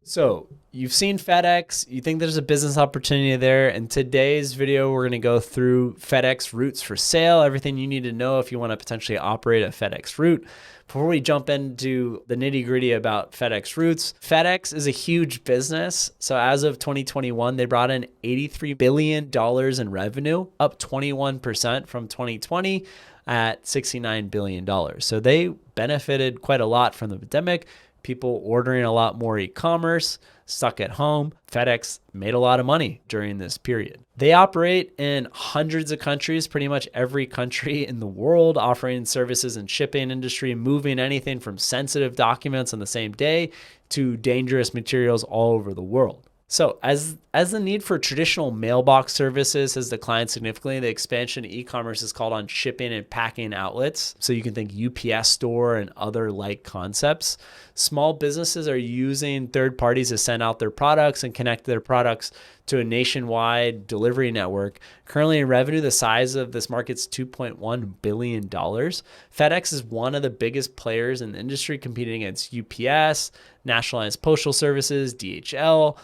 So you've seen FedEx, you think there's a business opportunity there. In today's video, we're going to go through FedEx routes for sale, everything you need to know if you want to potentially operate a FedEx route. Before we jump into the nitty gritty about FedEx routes, FedEx is a huge business. So as of 2021, they brought in $83 billion in revenue, up 21% from 2020 at $69 billion. So they benefited quite a lot from the pandemic. People ordering a lot more e-commerce, stuck at home. FedEx made a lot of money during this period. They operate in hundreds of countries, pretty much every country in the world, offering services in shipping industry, moving anything from sensitive documents on the same day to dangerous materials all over the world. So as the need for traditional mailbox services has declined significantly, the expansion of e-commerce is called on shipping and packing outlets. So you can think UPS store and other like concepts. Small businesses are using third parties to send out their products and connect their products to a nationwide delivery network. Currently in revenue, the size of this market's $2.1 billion. FedEx is one of the biggest players in the industry, competing against UPS, Nationalized Postal Services, DHL.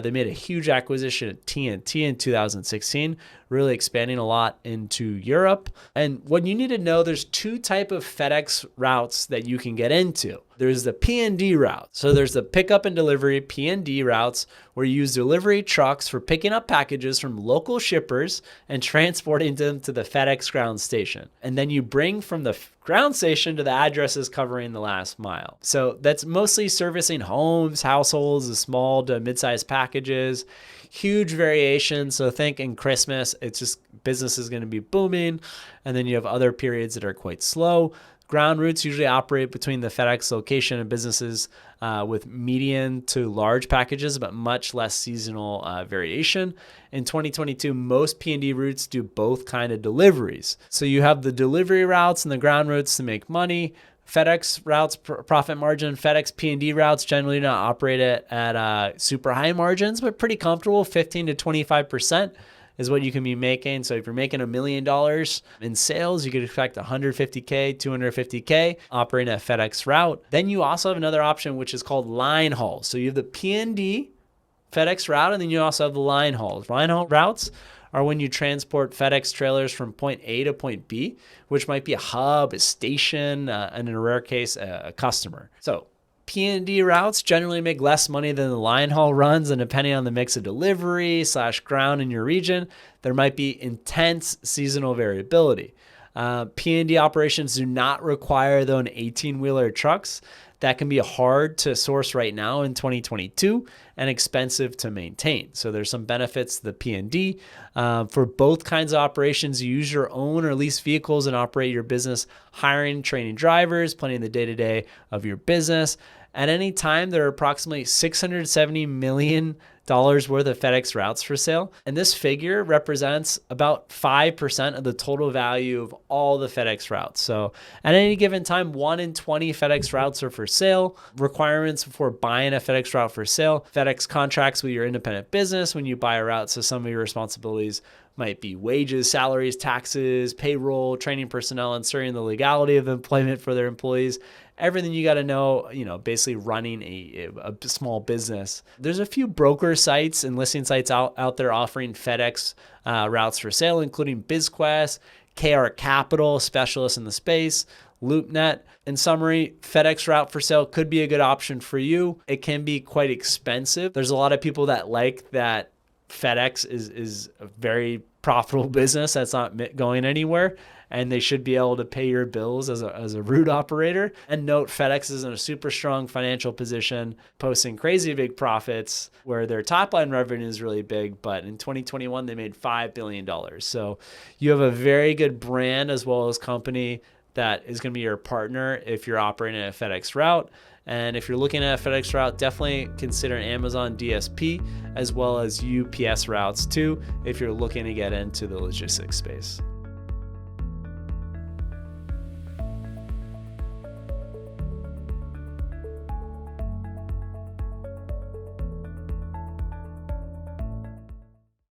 They made a huge acquisition at TNT in 2016, really expanding a lot into Europe. And what you need to know, there's two types of FedEx routes that you can get into. There's the P&D route. So there's the pickup and delivery P&D routes where you use delivery trucks for picking up packages from local shippers and transporting them to the FedEx ground station. And then you bring from the ground station to the addresses covering the last mile. So that's mostly servicing homes, households, the small to mid-sized packages, huge variation. So think in Christmas, it's just business is going to be booming. And then you have other periods that are quite slow. Ground routes usually operate between the FedEx location and businesses with medium to large packages, but much less seasonal variation. In 2022, most P&D routes do both kind of deliveries. So you have the delivery routes and the ground routes to make money. FedEx routes profit margin. FedEx P&D routes generally don't operate at super high margins, but pretty comfortable, 15 to 25%. Is what you can be making. So if you're making $1 million in sales, you could expect 150K, 250K operating a FedEx route. Then you also have another option, which is called line haul. So you have the P&D FedEx route, and then you also have the line hauls. Line haul routes are when you transport FedEx trailers from point A to point B, which might be a hub, a station, and in a rare case, a customer. So P&D routes generally make less money than the line haul runs, and depending on the mix of delivery / ground in your region, there might be intense seasonal variability. P&D operations do not require though an 18-wheeler trucks. That can be hard to source right now in 2022 and expensive to maintain. So there's some benefits to the P&D. For both kinds of operations, you use your own or lease vehicles and operate your business, hiring, training drivers, planning the day-to-day of your business. At any time, there are approximately $670 million worth of FedEx routes for sale. And this figure represents about 5% of the total value of all the FedEx routes. So at any given time, 1 in 20 FedEx routes are for sale. Requirements before buying a FedEx route for sale: FedEx contracts with your independent business when you buy a route. So some of your responsibilities might be wages, salaries, taxes, payroll, training personnel, ensuring the legality of employment for their employees. Everything you got to know, basically running a small business. There's a few broker sites and listing sites out there offering FedEx routes for sale, including BizQuest, KR Capital, specialists in the space, LoopNet. In summary, FedEx route for sale could be a good option for you. It can be quite expensive. There's a lot of people that like that FedEx is a very profitable business that's not going anywhere, and they should be able to pay your bills as a route operator. And note, FedEx is in a super strong financial position, posting crazy big profits where their top line revenue is really big, but in 2021, they made $5 billion. So you have a very good brand as well as company that is going to be your partner if you're operating a FedEx route. And if you're looking at a FedEx route, definitely consider an Amazon DSP as well as UPS routes too if you're looking to get into the logistics space.